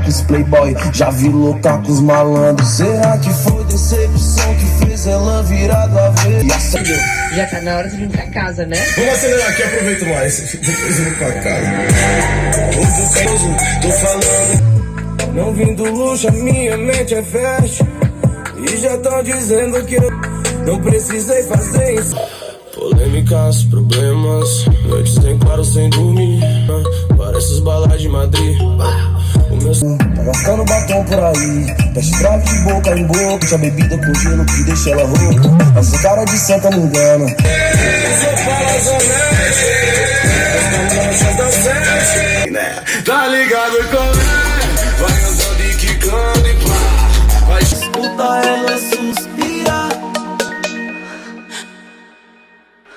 com os playboy, já vi louca com os malandros. Será que foi decepção que fez ela virar do avesso? Já tá na hora de vir pra casa, né? Vamos acelerar aqui, aproveito mais. Depois eu vou pra casa. Tô falando, não vim do luxo, a minha mente é fast. E já tão dizendo que eu não precisei fazer isso. Polêmicas, problemas, noites em claro sem dormir. Parece os balas de Madrid. Tá gastando batom por aí, teste grave de boca em boca. Deixa a bebida com gelo que deixa ela rouca. Essa cara de santa não engana. Tá ligado como